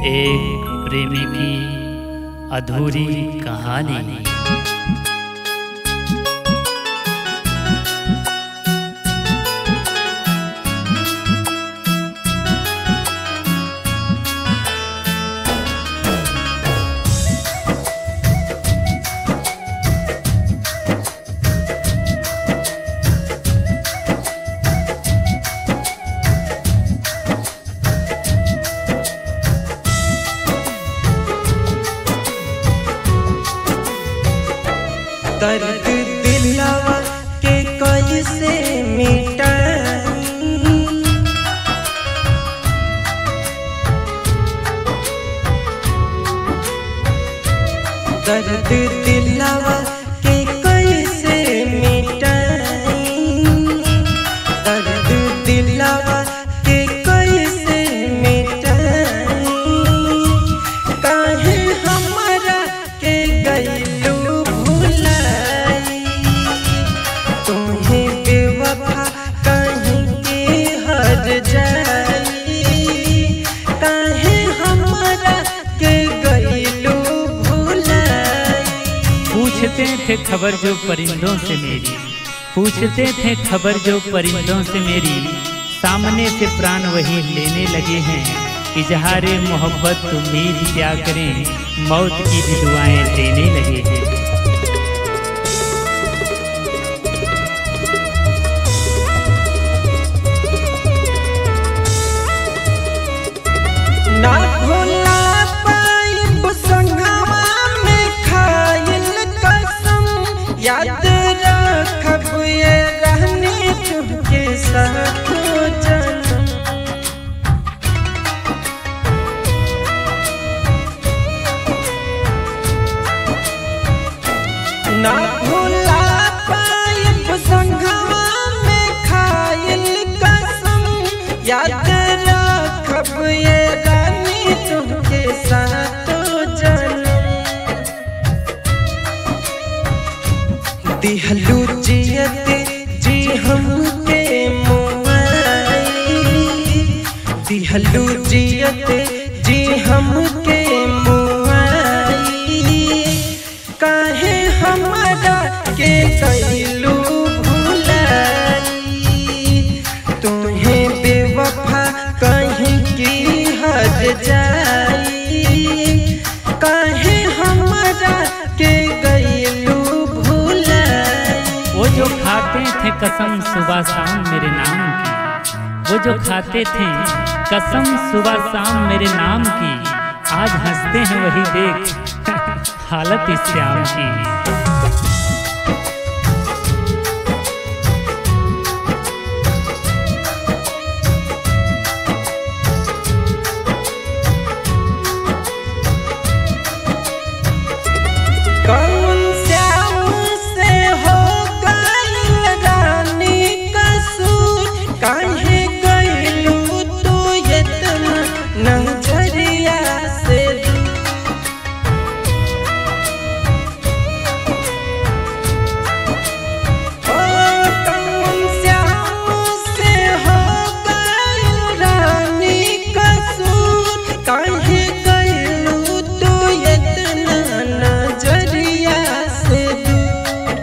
एक प्रेमी की अधूरी कहानी। दर्द दिलवा के कैसे मिटाई, दर्द दिलवा के कैसे मिटाई, दर्द दिलवा के कैसे मिटाई। काहे हमारा के गइलू पूछते थे खबर जो परिंदों से मेरी, पूछते थे खबर जो परिंदों से मेरी, सामने से प्राण वही लेने लगे हैं। इजहारे मोहब्बत उम्मीद क्या करें, मौत की भी दुआएं देने लगे हैं। ना भूला पाइब संगवा में खाइल कसम, याद रखब ये रहनी तुमके साथ जन्म। ना भूला पाइब संगवा में खाइल कसम, याद रखब ये तुमके साथ जन्म। दिहलू जियते जी हमके मुआई, दिहलू जियते जी हमके मुआई। काहे हमारा के कैलू भुलाई, तुम्हें बेवफा कहीं की हद जाई। काहे हमारा के गइलू भुलाई। वो जो खाते थे कसम सुबह शाम मेरे नाम की, वो जो खाते थे कसम सुबह शाम मेरे नाम की, आज हंसते हैं वही देख हालत इस श्याम की। कौन श्याम से हो गइल रानी कसूर, काहे गइलू तू इतना नजरिया से दूर। कौन श्याम से हो गइल रानी कसूर, काहे गइलू तू इतना नजरिया से दूर।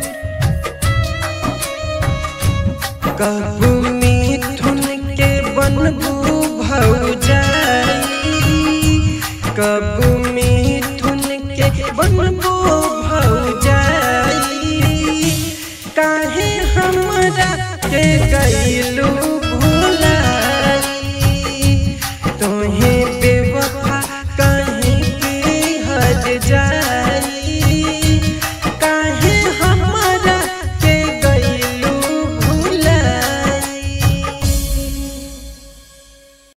कब मिथुन के बनबू भौजाई, कब मिथुन के बनबू भौजाई। काहे हमरा के गइलू